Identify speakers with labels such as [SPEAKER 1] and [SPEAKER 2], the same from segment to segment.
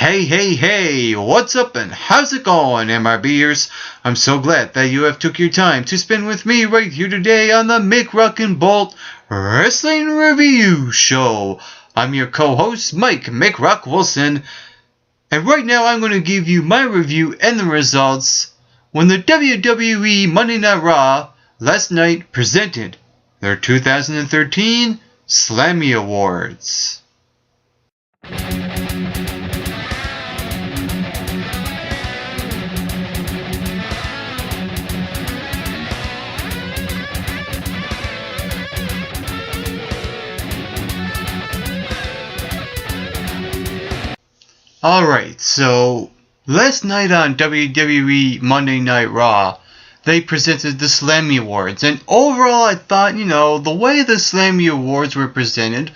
[SPEAKER 1] Hey, what's up and how's it going, MRBers? I'm so glad that you have took your time to spend with me right here today on the Make Rockin' Bolt Wrestling Review Show. I'm your co-host, Mike McRock Wilson, and right now I'm going to give you my review and the results when the WWE Monday Night Raw last night presented their 2013 Slammy Awards. Alright, so last night on WWE Monday Night Raw, they presented the Slammy Awards, and overall I thought, the way the Slammy Awards were presented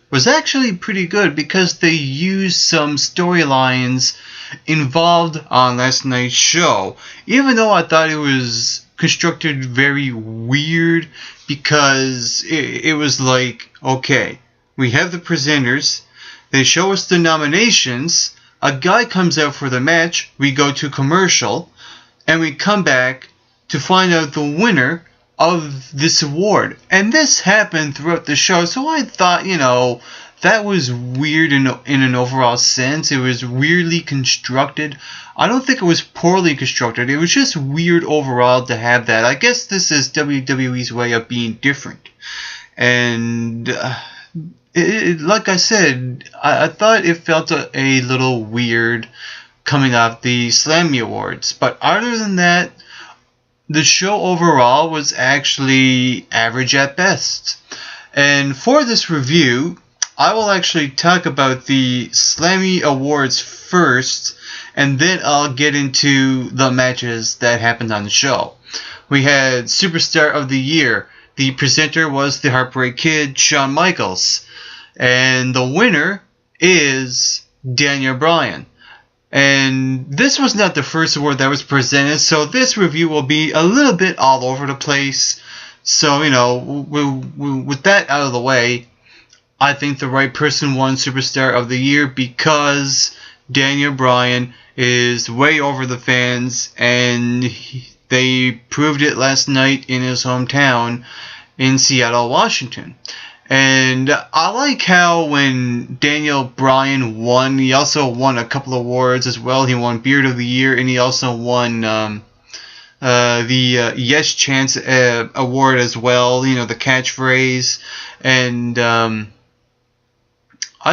[SPEAKER 1] was actually pretty good because they used some storylines involved on last night's show, even though I thought it was constructed very weird because it was like, okay, we have the presenters, they show us the nominations, a guy comes out for the match, we go to commercial, and we come back to find out the winner of this award. And this happened throughout the show, so I thought, that was weird in an overall sense. It was weirdly constructed. I don't think it was poorly constructed. It was just weird overall to have that. I guess this is WWE's way of being different. And like I said, I thought it felt a little weird coming off the Slammy Awards. But other than that, the show overall was actually average at best. And for this review, I will actually talk about the Slammy Awards first, and then I'll get into the matches that happened on the show. We had Superstar of the Year. The presenter was the Heartbreak Kid, Shawn Michaels. And the winner is Daniel Bryan. And this was not the first award that was presented, so this review will be a little bit all over the place. So, with that out of the way, I think the right person won Superstar of the Year because Daniel Bryan is way over the fans, and they proved it last night in his hometown in Seattle, Washington. And I like how when Daniel Bryan won, he also won a couple of awards as well. He won Beard of the Year, and he also won the Yes Chance award as well, the catchphrase. And I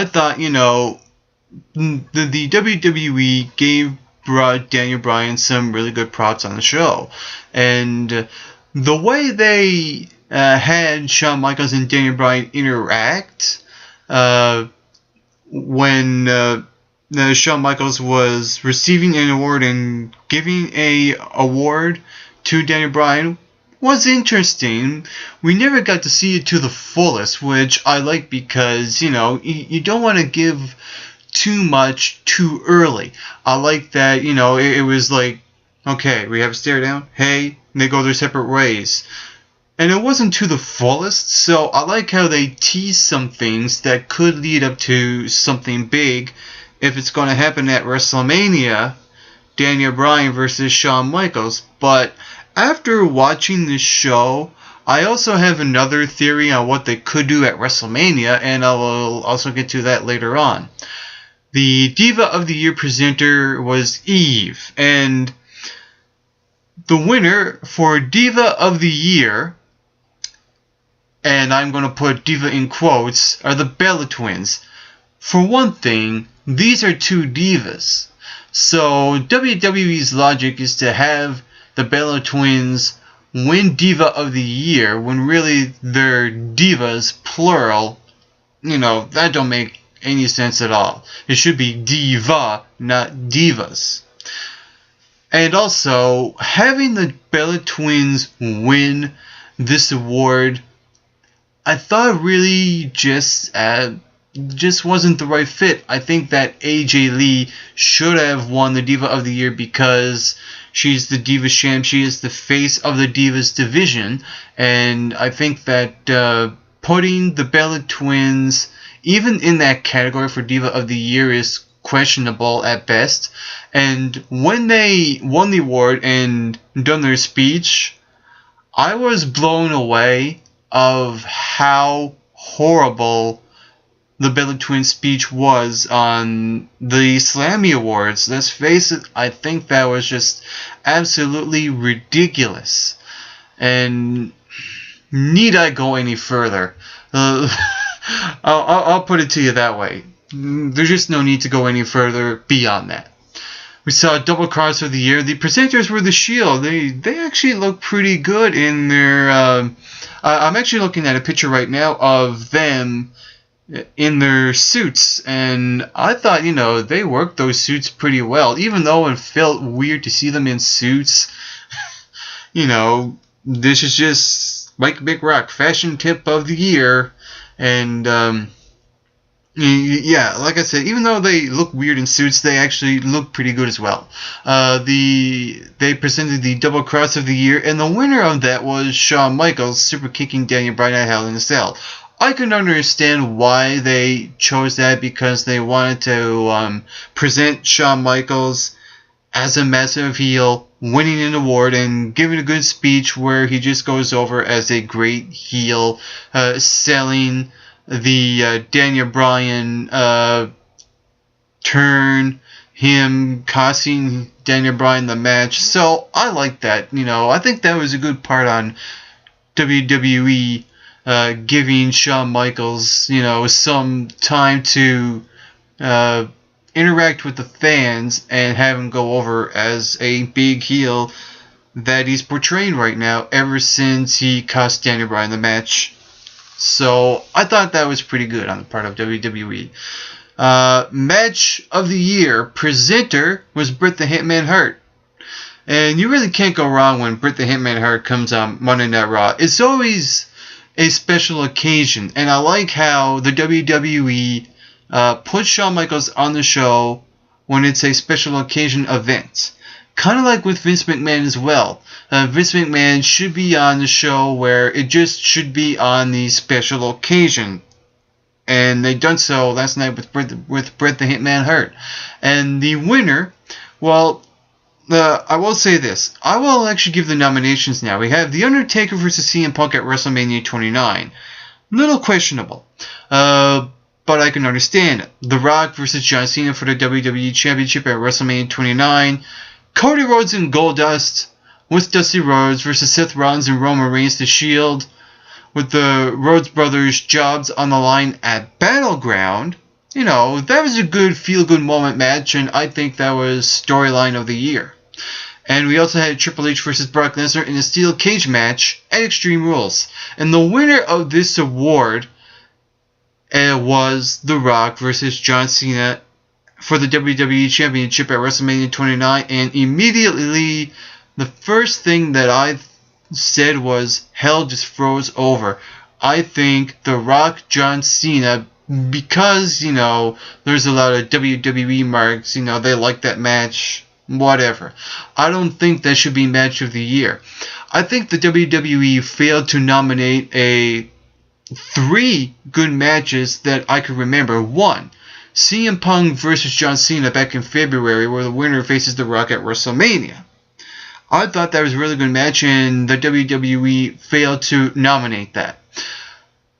[SPEAKER 1] thought, the WWE gave Daniel Bryan some really good props on the show. And the way they had Shawn Michaels and Daniel Bryan interact when Shawn Michaels was receiving an award and giving a award to Daniel Bryan was interesting. We never got to see it to the fullest, which I like because, you don't want to give too much too early. I like that, it was like, okay, we have a stare down, hey, and they go their separate ways. And it wasn't to the fullest, so I like how they tease some things that could lead up to something big if it's going to happen at WrestleMania, Daniel Bryan versus Shawn Michaels. But after watching this show, I also have another theory on what they could do at WrestleMania, and I will also get to that later on. The Diva of the Year presenter was Eve, and the winner for Diva of the Year, and I'm going to put Diva in quotes, are the Bella Twins. For one thing, these are two divas. So WWE's logic is to have the Bella Twins win Diva of the Year when really they're divas, plural. That don't make any sense at all. It should be diva, not divas. And also, having the Bella Twins win this award, I thought really just wasn't the right fit. I think that AJ Lee should have won the Diva of the Year because she's the Divas champ. She is the face of the Divas division. And I think that putting the Bella Twins even in that category for Diva of the Year is questionable at best. And when they won the award and done their speech, I was blown away of how horrible the Bella Twins speech was on the Slammy Awards. Let's face it, I think that was just absolutely ridiculous. And need I go any further? I'll put it to you that way. There's just no need to go any further beyond that. We saw a double cross of the year. The presenters were the Shield. They actually look pretty good in their... I'm actually looking at a picture right now of them in their suits, and I thought, they worked those suits pretty well, even though it felt weird to see them in suits. This is just Mike McRock fashion tip of the year, and yeah, like I said, even though they look weird in suits, they actually look pretty good as well. They presented the double cross of the year, and the winner of that was Shawn Michaels super kicking Daniel Bryan at Hell in a Cell. I can understand why they chose that, because they wanted to present Shawn Michaels as a massive heel, winning an award and giving a good speech where he just goes over as a great heel, selling the Daniel Bryan turn, him costing Daniel Bryan the match. So I like that. I think that was a good part on WWE. Giving Shawn Michaels, some time to interact with the fans and have him go over as a big heel that he's portraying right now ever since he cost Daniel Bryan the match. So I thought that was pretty good on the part of WWE. Match of the year presenter was Bret the Hitman Hart. And you really can't go wrong when Bret the Hitman Hart comes on Monday Night Raw. It's always a special occasion, and I like how the WWE puts Shawn Michaels on the show when it's a special occasion event. Kind of like with Vince McMahon as well. Vince McMahon should be on the show where it just should be on the special occasion. And they done so last night with Bret the Hitman Hart. And the winner, well, I will say this. I will actually give the nominations now. We have The Undertaker versus CM Punk at WrestleMania 29. Little questionable. But I can understand it. The Rock versus John Cena for the WWE Championship at WrestleMania 29. Cody Rhodes and Goldust with Dusty Rhodes versus Seth Rollins and Roman Reigns, the Shield, with the Rhodes brothers' jobs on the line at Battleground. That was a good feel-good moment match, and I think that was storyline of the year. And we also had Triple H versus Brock Lesnar in a steel cage match at Extreme Rules. And the winner of this award was The Rock versus John Cena for the WWE Championship at WrestleMania 29. And immediately, the first thing that I said was, hell just froze over. I think The Rock, John Cena, because, there's a lot of WWE marks, they like that match, whatever. I don't think that should be match of the year. I think the WWE failed to nominate 3 good matches that I can remember. 1, CM Punk versus John Cena back in February, where the winner faces The Rock at WrestleMania. I thought that was a really good match, and the WWE failed to nominate that.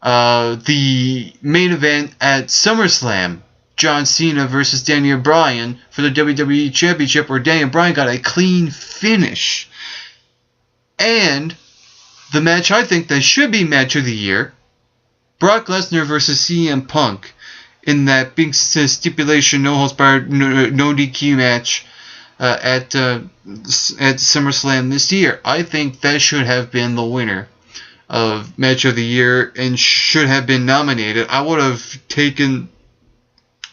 [SPEAKER 1] The main event at SummerSlam, John Cena versus Daniel Bryan for the WWE Championship, where Daniel Bryan got a clean finish. And the match I think that should be match of the year, Brock Lesnar versus CM Punk in that big stipulation, no holds barred, no DQ match at SummerSlam this year. I think that should have been the winner of match of the year and should have been nominated. I would have taken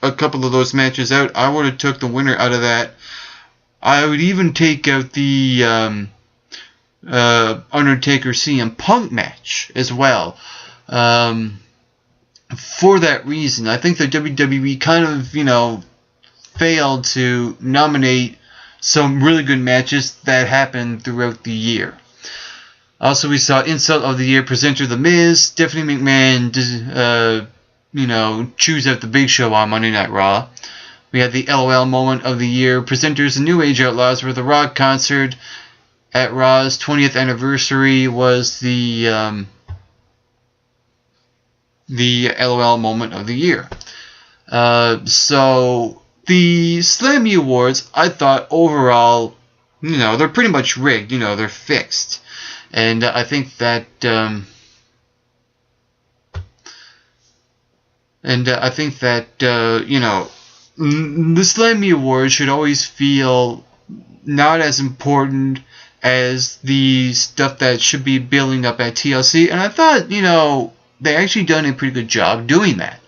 [SPEAKER 1] a couple of those matches out. I would have took the winner out of that. I would even take out the Undertaker CM Punk match as well. For that reason, I think the WWE kind of, failed to nominate some really good matches that happened throughout the year. Also, we saw Insult of the Year presenter The Miz. Stephanie McMahon, choose out the Big Show on Monday Night Raw. We had the LOL moment of the year. Presenters and New Age Outlaws were the Rock concert. At Raw's 20th anniversary was the LOL moment of the year. So the Slammy Awards, I thought overall, they're pretty much rigged. They're fixed, and I think that the Slammy Awards should always feel not as important as the stuff that should be building up at TLC, and I thought, they actually done a pretty good job doing that.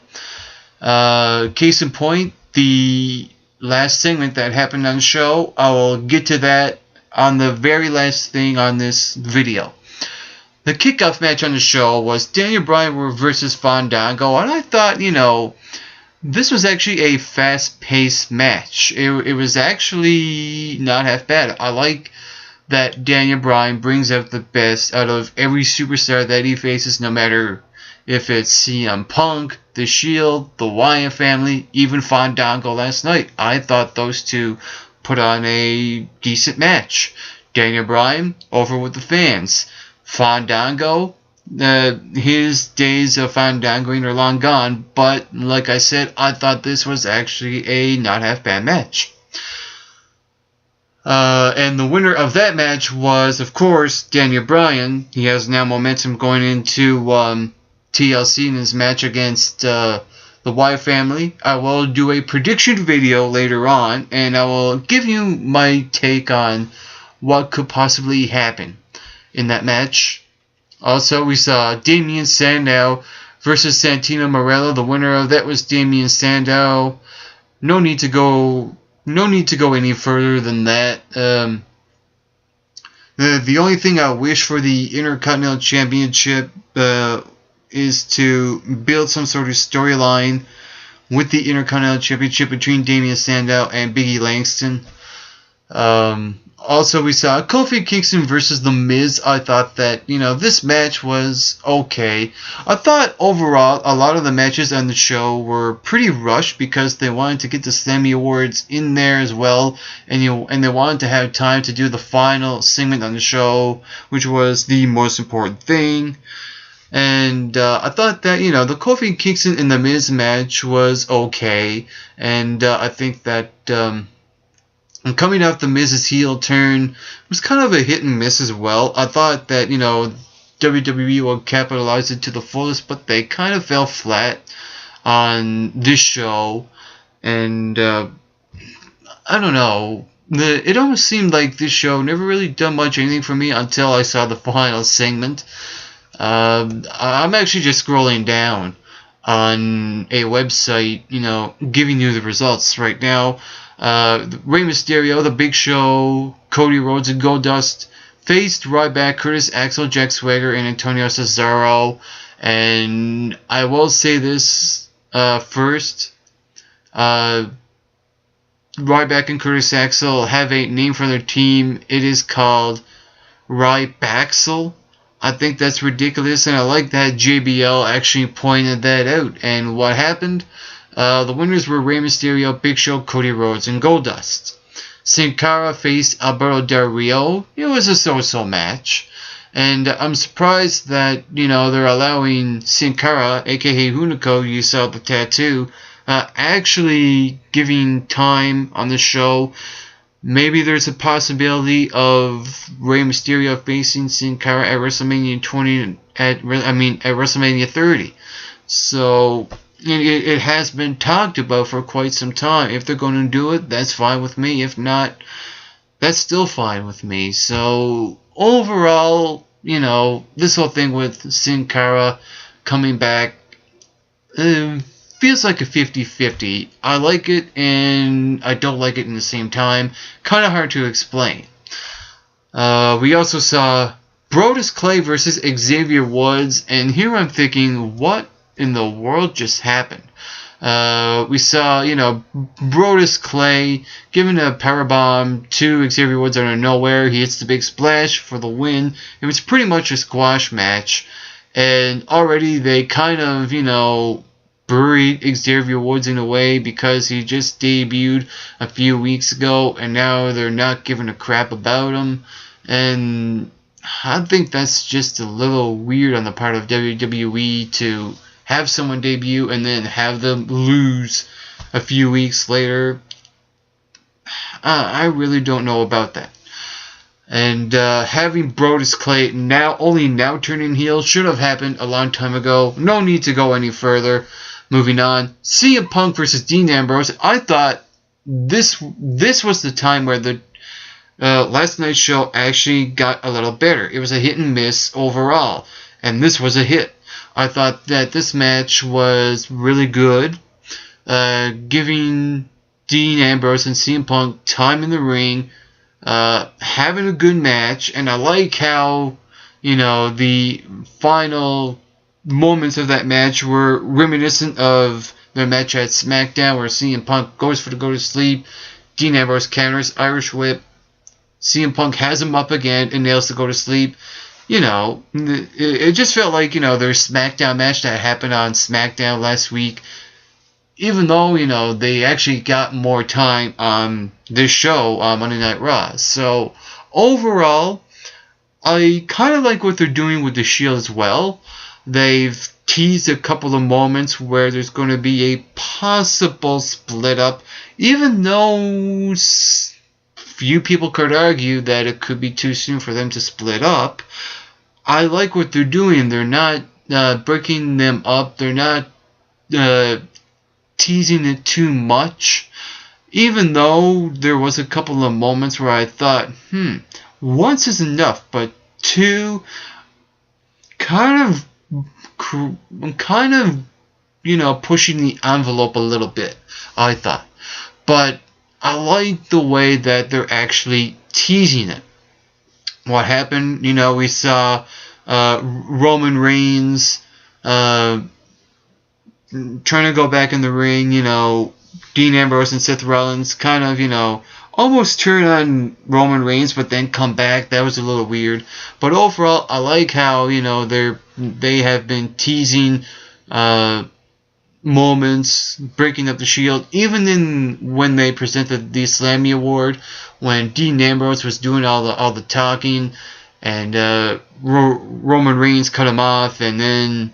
[SPEAKER 1] Case in point, the last segment that happened on the show, I will get to that on the very last thing on this video. The kickoff match on the show was Bryan versus Fandango, and I thought, this was actually a fast-paced match. It was actually not half bad. I like that Bryan brings out the best out of every superstar that he faces, no matter if it's CM Punk, The Shield, the Wyatt family, even Fandango last night. I thought those two put on a decent match. Bryan, over with the fans. Fandango, his days of Fandangoing are long gone, but like I said, I thought this was actually a not half bad match. And the winner of that match was, of course, Bryan. He has now momentum going into TLC in his match against the Wyatt family. I will do a prediction video later on, and I will give you my take on what could possibly happen in that match. Also, we saw Damien Sandow versus Santino Marella. The winner of that was Damien Sandow. No need to go any further than that. The only thing I wish for the Intercontinental Championship is to build some sort of storyline with the Intercontinental Championship between Damien Sandow and Biggie Langston. Also, we saw Kofi Kingston versus The Miz. I thought that, this match was okay. I thought overall a lot of the matches on the show were pretty rushed because they wanted to get the Slammy Awards in there as well, and they wanted to have time to do the final segment on the show, which was the most important thing. And I thought that, the Kofi Kingston and The Miz match was okay, and I think that and coming off The Miz's heel turn was kind of a hit and miss as well. I thought that, WWE would capitalize it to the fullest, but they kind of fell flat on this show. And, I don't know. It almost seemed like this show never really done much anything for me until I saw the final segment. I'm actually just scrolling down on a website, giving you the results right now. Rey Mysterio, The Big Show, Cody Rhodes, and Goldust faced Ryback, Curtis Axel, Jack Swagger, and Antonio Cesaro. And I will say this first. Ryback and Curtis Axel have a name for their team. It is called Rybaxel. I think that's ridiculous, and I like that JBL actually pointed that out. And what happened? The winners were Rey Mysterio, Big Show, Cody Rhodes, and Goldust. Sin Cara faced Alberto Del Rio. It was a so-so match. And I'm surprised that, they're allowing Sin Cara, aka Hunico, you saw the tattoo, actually giving time on the show. Maybe there's a possibility of Rey Mysterio facing Sin Cara at WrestleMania 30. So it has been talked about for quite some time. If they're going to do it, that's fine with me. If not, that's still fine with me. So overall, this whole thing with Sin Cara coming back feels like a 50-50. I like it and I don't like it in the same time. Kind of hard to explain. We also saw Brodus Clay versus Xavier Woods, and here I'm thinking, what in the world just happened? We saw, Brodus Clay giving a powerbomb to Xavier Woods out of nowhere. He hits the big splash for the win. It was pretty much a squash match, and already they kind of, buried Xavier Woods in a way because he just debuted a few weeks ago and now they're not giving a crap about him. And I think that's just a little weird on the part of WWE to have someone debut and then have them lose a few weeks later. I really don't know about that. And having Brodus Clay only now turning heel should have happened a long time ago. No need to go any further. Moving on, CM Punk versus Dean Ambrose. I thought this was the time where the last night's show actually got a little better. It was a hit and miss overall, and this was a hit. I thought that this match was really good, giving Dean Ambrose and CM Punk time in the ring, having a good match, and I like how, the final moments of that match were reminiscent of their match at SmackDown where CM Punk goes for the go to sleep, Dean Ambrose counters, Irish whip, CM Punk has him up again and nails the go to sleep. It just felt like, their SmackDown match that happened on SmackDown last week, even though, they actually got more time on this show on Monday Night Raw. So, overall, I kind of like what they're doing with the Shield as well. They've teased a couple of moments where there's going to be a possible split up, even though few people could argue that it could be too soon for them to split up. I like what they're doing. They're not breaking them up. They're not teasing it too much. Even though there was a couple of moments where I thought, once is enough, but two kind of pushing the envelope a little bit, I thought. But I like the way that they're actually teasing it. What happened, we saw Roman Reigns trying to go back in the ring, Dean Ambrose and Seth Rollins kind of, almost turn on Roman Reigns but then come back. That was a little weird. But overall, I like how, they have been teasing moments, breaking up the Shield, even when they presented the Slammy Award, when Dean Ambrose was doing all the talking, and Roman Reigns cut him off, and then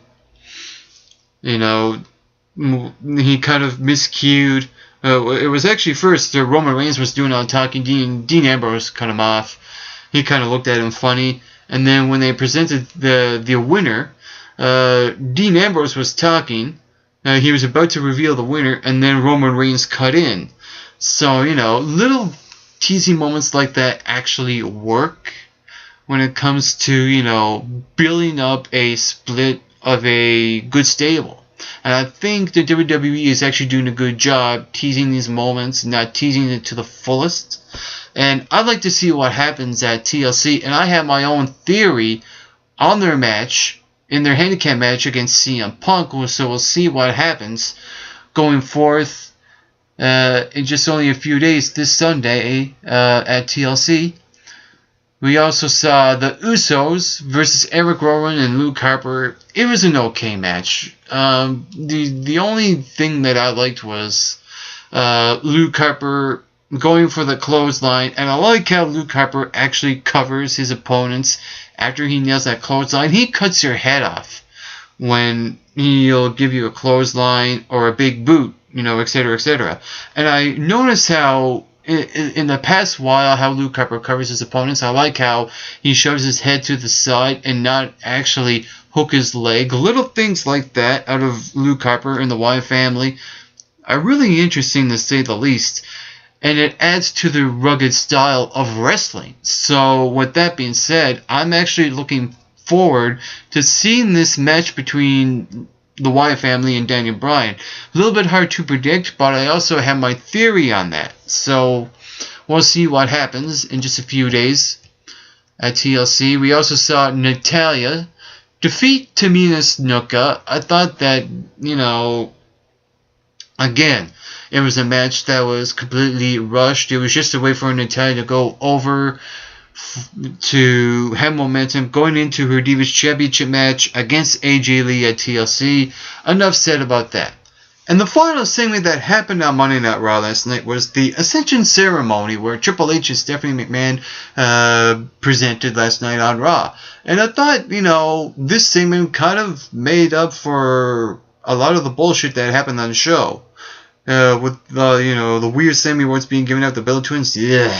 [SPEAKER 1] he kind of miscued. It was actually first Roman Reigns was doing all the talking, Dean Ambrose cut him off. He kind of looked at him funny, and then when they presented the winner, Dean Ambrose was talking. He was about to reveal the winner, and then Roman Reigns cut in. So, little teasing moments like that actually work when it comes to, building up a split of a good stable. And I think the WWE is actually doing a good job teasing these moments, not teasing it to the fullest. And I'd like to see what happens at TLC, and I have my own theory on their match, in their handicap match against CM Punk, so we'll see what happens going forth in just only a few days this Sunday at TLC. We also saw the Usos versus Eric Rowan and Luke Harper. It was an okay match. The only thing that I liked was Luke Harper going for the clothesline, and I like how Luke Harper actually covers his opponents after he nails that clothesline. He cuts your head off when he'll give you a clothesline or a big boot, etc., etc. And I notice how in the past while how Luke Harper covers his opponents. I like how he shoves his head to the side and not actually hook his leg. Little things like that out of Luke Harper and the Wyatt family are really interesting to say the least. And it adds to the rugged style of wrestling. So with that being said, I'm actually looking forward to seeing this match between the Wyatt family and Daniel Bryan. A little bit hard to predict, but I also have my theory on that. So we'll see what happens in just a few days at TLC. We also saw Natalya defeat Tamina Snuka. I thought that, again, it was a match that was completely rushed. It was just a way for Natalya to go over, to have momentum going into her Divas Championship match against AJ Lee at TLC. Enough said about that. And the final segment that happened on Monday Night Raw last night was the Ascension Ceremony, where Triple H and Stephanie McMahon presented last night on Raw. And I thought, this segment kind of made up for a lot of the bullshit that happened on the show. With the weird Slammy Awards being given out, the Bella Twins, yeah.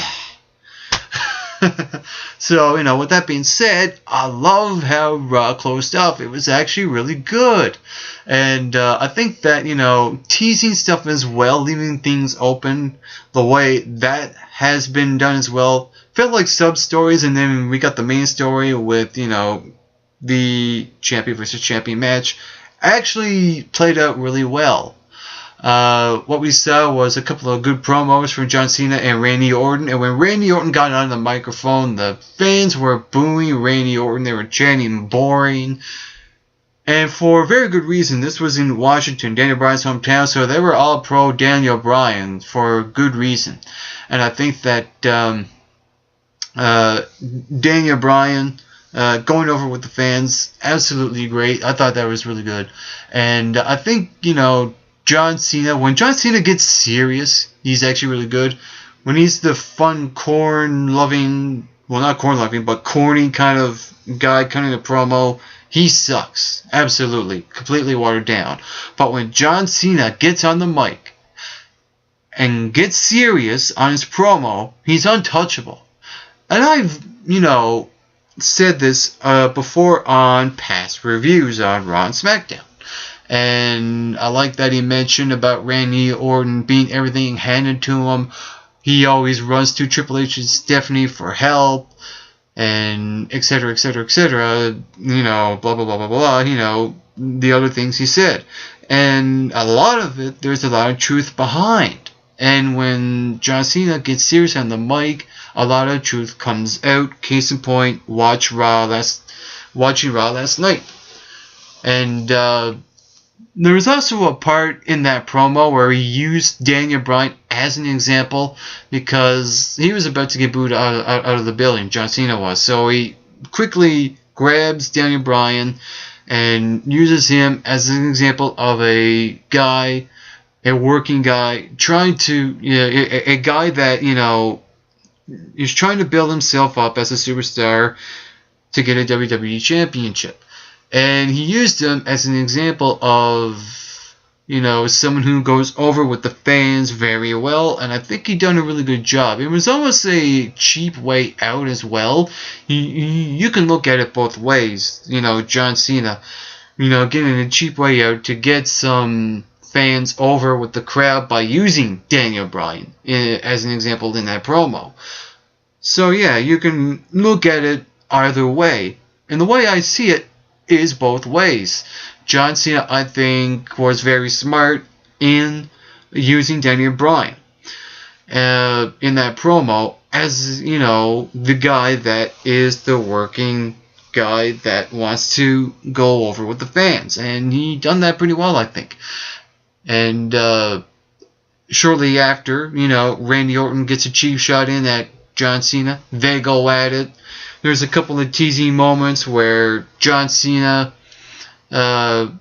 [SPEAKER 1] So, with that being said, I love how Raw closed off. It was actually really good. And I think that, teasing stuff as well, leaving things open the way that has been done as well, felt like sub-stories, and then we got the main story with, the champion versus champion match. Actually played out really well. What we saw was a couple of good promos from John Cena and Randy Orton, and when Randy Orton got on the microphone, the fans were booing Randy Orton. They were chanting boring, and for a very good reason. This was in Washington, Daniel Bryan's hometown, so they were all pro Daniel Bryan for good reason. And I think that Daniel Bryan going over with the fans, absolutely great. I thought that was really good. And I think, John Cena, when John Cena gets serious, he's actually really good. When he's the fun, corn-loving, well, not corn-loving, but corny kind of guy cutting a promo, he sucks. Absolutely. Completely watered down. But when John Cena gets on the mic and gets serious on his promo, he's untouchable. And I've, said this before on past reviews on Raw and SmackDown. And I like that he mentioned about Randy Orton being everything handed to him. He always runs to Triple H and Stephanie for help, and etc., etc., etc. Blah, blah, blah, blah, blah, the other things he said. And a lot of it, there's a lot of truth behind. And when John Cena gets serious on the mic, a lot of truth comes out. Case in point, watching Raw last night. And there was also a part in that promo where he used Daniel Bryan as an example, because he was about to get booed out of the building, John Cena was. So he quickly grabs Daniel Bryan and uses him as an example of a guy, a working guy, trying to, a guy that, is trying to build himself up as a superstar to get a WWE Championship. And he used him as an example of, someone who goes over with the fans very well. And I think he done a really good job. It was almost a cheap way out as well. You can look at it both ways. John Cena, getting a cheap way out to get some fans over with the crowd by using Daniel Bryan as an example in that promo. So yeah, you can look at it either way. And the way I see it is both ways. John Cena, I think, was very smart in using Daniel Bryan in that promo as, the guy that is the working guy that wants to go over with the fans. And he done that pretty well, I think. And shortly after, Randy Orton gets a cheap shot in at John Cena. They go at it. There's a couple of teasing moments where John Cena kind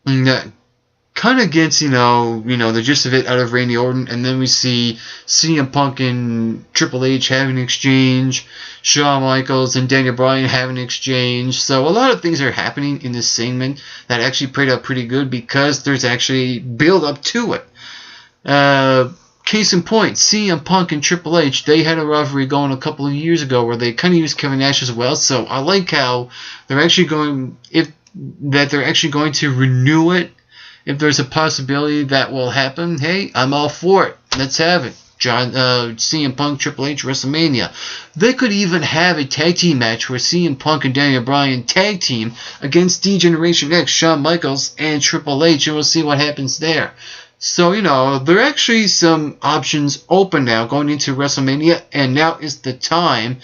[SPEAKER 1] of gets, the gist of it out of Randy Orton, and then we see CM Punk and Triple H having an exchange, Shawn Michaels and Daniel Bryan having an exchange. So a lot of things are happening in this segment that actually played out pretty good because there's actually build up to it. Case in point, CM Punk and Triple H, they had a rivalry going a couple of years ago where they kind of used Kevin Nash as well. So I like how they're actually going to renew it. If there's a possibility that will happen, hey, I'm all for it. Let's have it. CM Punk, Triple H, WrestleMania. They could even have a tag team match where CM Punk and Daniel Bryan tag team against D-Generation X, Shawn Michaels, and Triple H, and we'll see what happens there. So, there are actually some options open now going into WrestleMania, and now is the time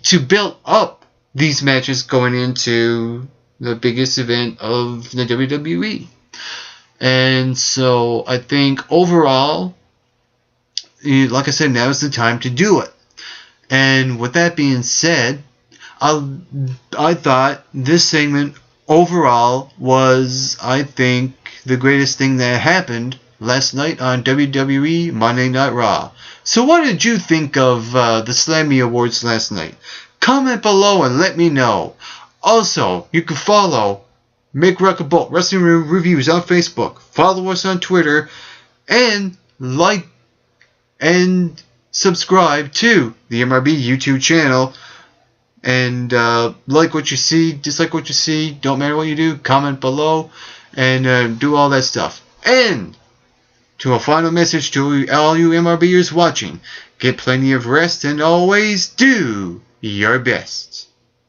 [SPEAKER 1] to build up these matches going into the biggest event of the WWE. And so I think overall, like I said, now is the time to do it. And with that being said, I thought this segment overall was, I think, the greatest thing that happened last night on WWE Monday Night Raw. So what did you think of the Slammy Awards last night? Comment below and let me know. Also, you can follow Make Record Bolt Wrestling Reviews on Facebook. Follow us on Twitter. And like and subscribe to the MRB YouTube channel. And like what you see, dislike what you see, don't matter what you do, comment below, and do all that stuff. And to a final message to all you MRBers watching, get plenty of rest and always do your best.